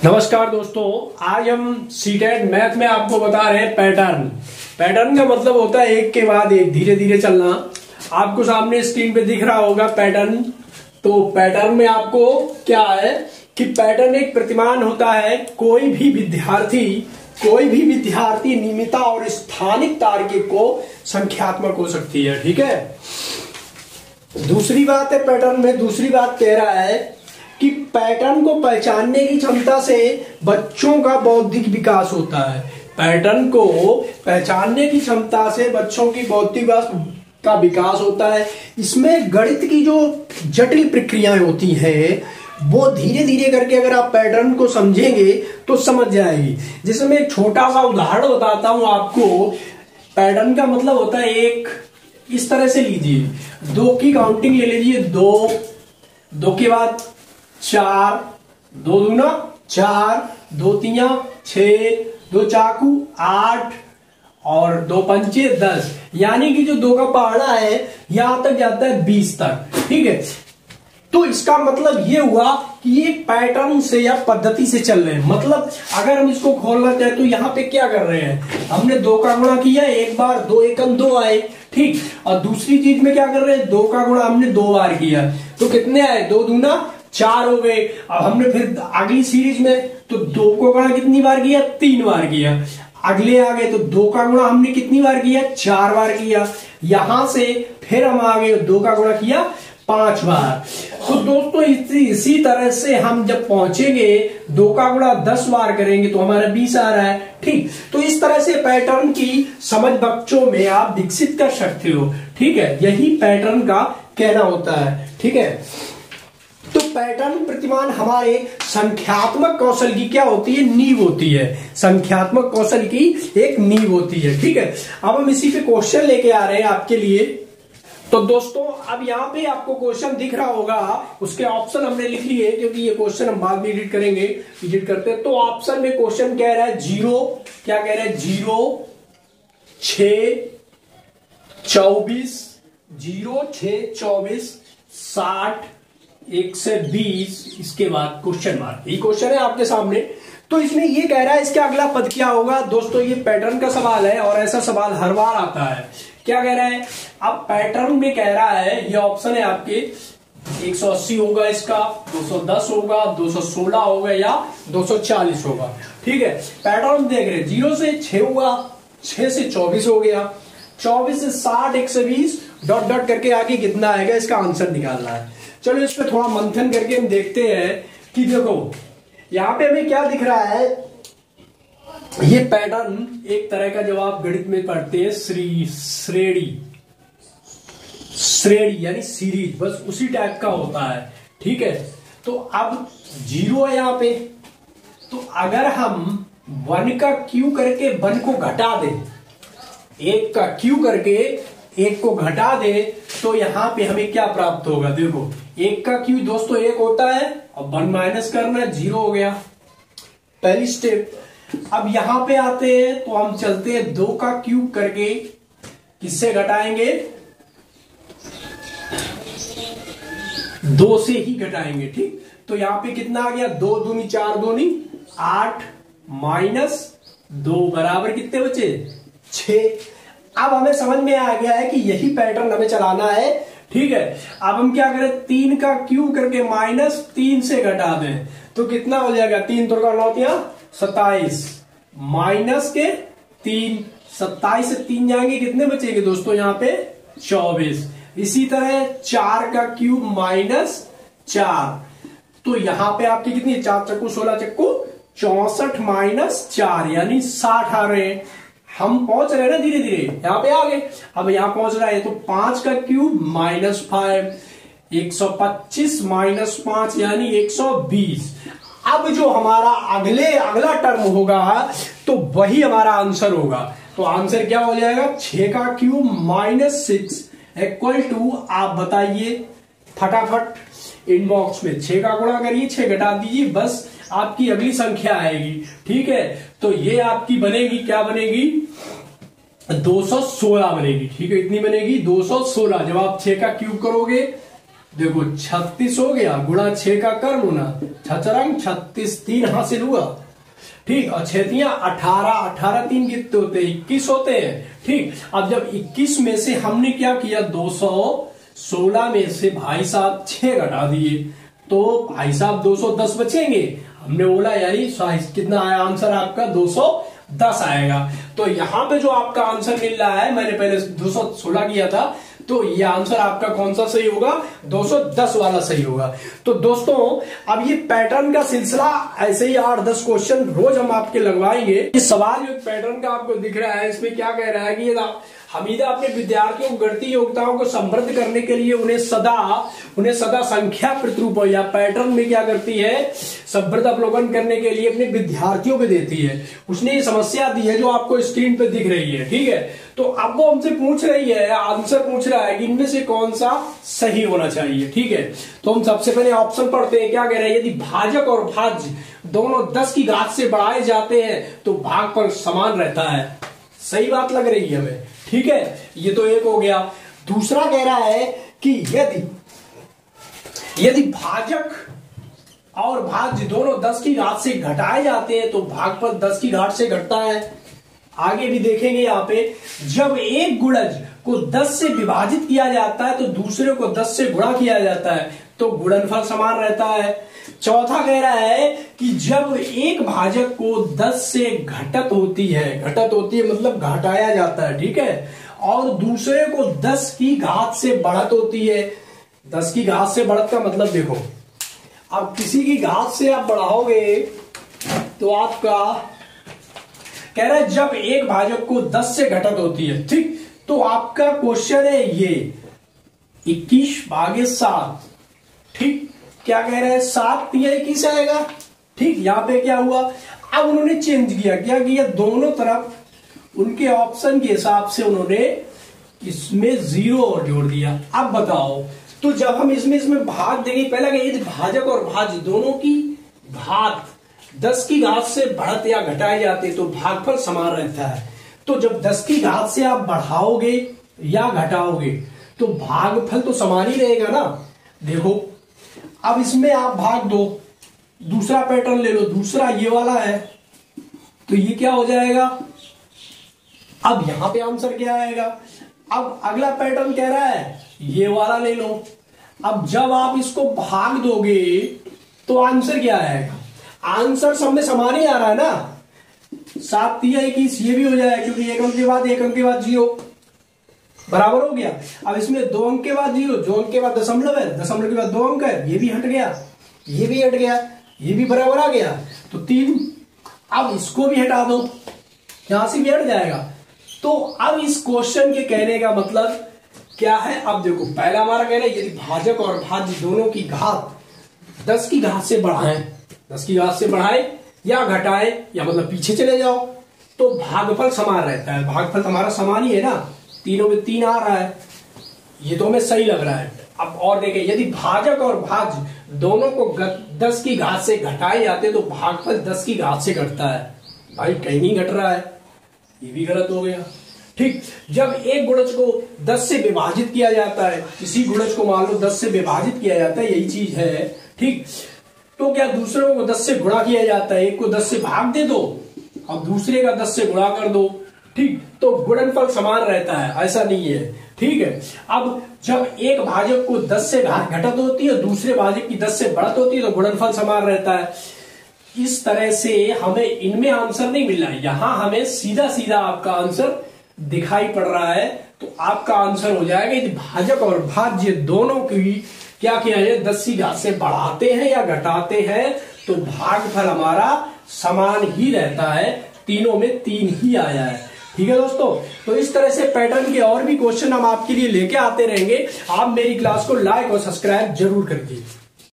नमस्कार दोस्तों, आज हम सीटेट मैथ में आपको बता रहे हैं पैटर्न। पैटर्न का मतलब होता है एक के बाद एक धीरे धीरे चलना। आपको सामने स्क्रीन पे दिख रहा होगा पैटर्न। तो पैटर्न में आपको क्या है कि पैटर्न एक प्रतिमान होता है। कोई भी विद्यार्थी नियमितता और स्थानिक तार्किक को संख्यात्मक हो सकती है। ठीक है, दूसरी बात है पैटर्न में, दूसरी बात कह रहा है कि पैटर्न को पहचानने की क्षमता से बच्चों का बौद्धिक विकास होता है। पैटर्न को पहचानने की क्षमता से बच्चों की बौद्धिक का विकास होता है। इसमें गणित की जो जटिल प्रक्रियाएं होती हैं वो धीरे धीरे करके अगर आप पैटर्न को समझेंगे तो समझ जाएगी। जैसे मैं एक छोटा सा उदाहरण बताता हूं आपको। पैटर्न का मतलब होता है एक, इस तरह से लीजिए, 2 की काउंटिंग ले लीजिए। 2 के बाद 4, 2 दूना 4, 2 तिया 6, 2 चाकू 8 और 2 पंचे 10, यानी कि जो 2 का पहाड़ा है यहां तक जाता है 20 तक। ठीक है, तो इसका मतलब ये हुआ कि ये पैटर्न से या पद्धति से चल रहे हैं। मतलब अगर हम इसको खोलना चाहें तो यहाँ पे क्या कर रहे हैं, हमने 2 का गुणा किया एक बार, 2 एकम 2 आए। ठीक, और दूसरी चीज में क्या कर रहे हैं, 2 का गुणा हमने 2 बार किया तो कितने आए, 2 दूना 4 हो गए। अब हमने फिर अगली सीरीज में तो 2 को गुणा कितनी बार किया, 3 बार किया। अगले आ गए तो 2 का गुणा हमने कितनी बार किया, 4 बार किया। यहां से फिर हम आ गए 2 का गुणा किया 5 बार। तो दोस्तों इसी तरह से हम जब पहुंचेंगे 2 का गुणा 10 बार करेंगे तो हमारा 20 आ रहा है। ठीक, तो इस तरह से पैटर्न की समझ बच्चों में आप विकसित कर सकते हो। ठीक है, यही पैटर्न का कहना होता है। ठीक है, तो पैटर्न प्रतिमान हमारे संख्यात्मक कौशल की क्या होती है, नींव होती है। संख्यात्मक कौशल की एक नींव होती है। ठीक है, अब हम इसी पे क्वेश्चन लेके आ रहे हैं आपके लिए। तो दोस्तों अब यहाँ पे आपको क्वेश्चन दिख रहा होगा, उसके ऑप्शन हमने लिख लिए क्योंकि ये क्वेश्चन हम बाद में एडिट करेंगे। एडिट करते हैं तो ऑप्शन में क्वेश्चन कह रहा है 0, क्या कह रहा है, 0 6 24, 0 6 24 60 1 से 20, इसके बाद क्वेश्चन मार्क। ये क्वेश्चन है आपके सामने। तो इसमें ये कह रहा है इसका अगला पद क्या होगा। दोस्तों ये पैटर्न का सवाल है और ऐसा सवाल हर बार आता है। क्या कह रहा है, अब पैटर्न में कह रहा है, ये ऑप्शन है आपके, 180 होगा, इसका 210 होगा, 216 होगा या 240 होगा। ठीक है, पैटर्न देख रहे हैं, 0 से 6 हुआ, 6 से 24 हो गया, 24 से 60, 1 से 20, डॉट डॉट करके आगे कितना आएगा, इसका आंसर निकालना है। चलो इस पे थोड़ा मंथन करके हम देखते हैं कि देखो यहां पे हमें क्या दिख रहा है। ये पैटर्न एक तरह का, जब आप गणित में पढ़ते हैं श्रेणी यानी सीरीज, बस उसी टाइप का होता है। ठीक है, तो अब 0 है यहां पे, तो अगर हम 1 का क्यू करके 1 को घटा दें, 1 का क्यू करके 1 को घटा दे तो यहां पे हमें क्या प्राप्त होगा। देखो 1 का क्यू दोस्तों 1 होता है और 1 माइनस करना है, 0 हो गया, पहली स्टेप। अब यहां पे आते हैं तो हम चलते हैं 2 का क्यूब करके किससे घटाएंगे, 2 से ही घटाएंगे। ठीक, तो यहां पे कितना आ गया, 2 दूनी 4 दूनी 8 माइनस 2 बराबर कितने बचे, 6। अब हमें समझ में आ गया है कि यही पैटर्न हमें चलाना है। ठीक है, अब हम क्या करें, 3 का क्यूब करके माइनस 3 से घटा दें तो कितना हो जाएगा, 3 3 9 27 माइनस के 3, 27 से 3 जाएंगे, कितने बचेंगे दोस्तों यहाँ पे 24। इसी तरह 4 का क्यूब माइनस 4, तो यहां पे आपके कितनी, 4 चक्कू 16 चक्कू 64 माइनस 4 यानी 60 आ रहे हैं। हम पहुंच रहे हैं ना धीरे धीरे, यहां पे आ गए। अब यहां पहुंच रहा है तो 5 का क्यूब माइनस 5, 125 माइनस 5 यानी 120। अब जो हमारा अगला टर्म होगा तो वही हमारा आंसर होगा। तो आंसर क्या हो जाएगा, 6 का क्यूब माइनस 6 इक्वल टू, आप बताइए फटाफट इनबॉक्स में, 6 का गुणा करिए, 6 घटा दीजिए, बस आपकी अगली संख्या आएगी। ठीक है, तो ये आपकी बनेगी, क्या बनेगी, 216 बनेगी। ठीक है, इतनी बनेगी 216। जब आप 6 का क्यूब करोगे देखो 36 हो गया, गुणा 6 का कर्म होना, छचरंग 36 3 हासिल हुआ। ठीक, और 6 18, 18 3 कितने होते हैं? 21 होते हैं। ठीक, अब जब 21 में से हमने क्या किया, 216 में से भाई साहब 6 घटा दिए, तो भाई साहब 210 बचेंगे। हमने बोला यानी कितना आया आंसर आपका, 210 आएगा। तो यहां पे जो आपका आंसर मिल रहा है, मैंने पहले 216 किया था, तो ये आंसर आपका कौन सा सही होगा, 210 वाला सही होगा। तो दोस्तों अब ये पैटर्न का सिलसिला ऐसे ही 8-10 क्वेश्चन रोज हम आपके लगवाएंगे। इस सवाल जो पैटर्न का आपको दिख रहा है, इसमें क्या कह रहा है कि हमीदा अपने विद्यार्थियों को गणितीय योग्यताओं को समृद्ध करने के लिए उन्हें सदा संख्या प्रतिरूप या पैटर्न में क्या करती है, समृद्ध अवलोकन करने के लिए अपने विद्यार्थियों को देती है। उसने ये समस्या दी है जो आपको स्क्रीन पे दिख रही है। ठीक है, तो अब वो हमसे पूछ रही है, आंसर पूछ रहा है कि इनमें से कौन सा सही होना चाहिए। ठीक है, तो हम सबसे पहले ऑप्शन पढ़ते हैं। क्या कह रहे हैं, यदि भाजक और भाज्य दोनों 10 की घात से बढ़ाए जाते हैं तो भागफल समान रहता है। सही बात लग रही है हमें। ठीक है, ये तो एक हो गया। दूसरा कह रहा है कि यदि भाजक और भाज्य दोनों 10 की घात से घटाए जाते हैं तो भागफल 10 की घात से घटता है। आगे भी देखेंगे यहाँ पे, जब एक गुणज को 10 से विभाजित किया जाता है तो दूसरे को 10 से गुणा किया जाता है तो गुणनफल समान रहता है। चौथा कह रहा है कि जब एक भाजक को 10 से घटत होती है मतलब घटाया जाता है। ठीक है, और दूसरे को 10 की घात से बढ़त होती है। 10 की घात से बढ़त का मतलब देखो, अब किसी की घात से आप बढ़ाओगे तो आपका कह रहा है जब एक भाजक को 10 से घटत होती है। ठीक, तो आपका क्वेश्चन है ये 21/7। ठीक, क्या कह रहे हैं, 7 या 21 आएगा। ठीक, यहां पे क्या हुआ, अब उन्होंने चेंज किया, क्या किया, दोनों तरफ उनके ऑप्शन के हिसाब से उन्होंने इसमें 0 और जोड़ दिया। अब बताओ, तो जब हम इसमें भाग देंगे, पहला यदि भाजक और भाज्य दोनों की घात 10 की घात से बढ़त या घटाए जाते तो भागफल समान रहता है। तो जब 10 की घात से आप बढ़ाओगे या घटाओगे तो भागफल तो समान ही रहेगा ना। देखो, अब इसमें आप भाग दो, दूसरा पैटर्न ले लो, दूसरा ये वाला है, तो ये क्या हो जाएगा, अब यहां पे आंसर क्या आएगा। अब अगला पैटर्न कह रहा है ये वाला ले लो। अब जब आप इसको भाग दोगे तो आंसर क्या आएगा, आंसर सब में समान ही आ रहा है ना। 7 या 21 ये भी हो जाएगा, क्योंकि एक अंक के बाद 0 बराबर हो गया। अब इसमें 2 अंक के बाद 0, 2 अंक के बाद दशमलव है, दशमलव के बाद 2 अंक है, ये भी हट गया, ये भी हट गया, ये भी बराबर आ गया, तो 3। अब इसको भी हटा दो, यहां से भी हट जाएगा। तो अब इस क्वेश्चन के कहने का मतलब क्या है, अब देखो, पहला हमारा कहना है यदि भाजक और भाज्य दोनों की घात 10 की घात से बढ़ाएं, 10 की घात से बढ़ाए या घटाए, या मतलब पीछे चले जाओ, तो भागफल समान रहता है। भागफल हमारा समान ही है ना, तीनों में 3 आ रहा है, ये तो हमें सही लग रहा है। अब और देखें, यदि भाजक और भाज्य दोनों को 10 की घात से घटाए जाते तो भागफल 10 की घात से घटता है। भाई कहीं नहीं घट रहा है, ये भी गलत हो गया। ठीक, जब एक गुणज को 10 से विभाजित किया जाता है, किसी गुणज को मान लो 10 से विभाजित किया जाता है, यही चीज है। ठीक, तो क्या दूसरों को 10 से गुणा किया जाता है, एक को 10 से भाग दे दो और दूसरे का 10 से गुणा कर दो। ठीक, तो गुणनफल समान रहता है, ऐसा नहीं है। ठीक है, अब जब एक भाजक को 10 से घटत होती है, दूसरे भाजक की 10 से बढ़त होती है, तो गुणनफल समान रहता है। इस तरह से हमें इनमें आंसर नहीं मिल रहा है, यहां हमें सीधा सीधा आपका आंसर दिखाई पड़ रहा है। तो आपका आंसर हो जाएगा यदि भाजक और भाज्य दोनों की क्या किया जाए, 10 की घात से बढ़ाते हैं या घटाते हैं तो भागफल हमारा समान ही रहता है। तीनों में 3 ही आया है। ठीक है दोस्तों, तो इस तरह से पैटर्न के और भी क्वेश्चन हम आपके लिए लेके आते रहेंगे। आप मेरी क्लास को लाइक और सब्सक्राइब जरूर करिए।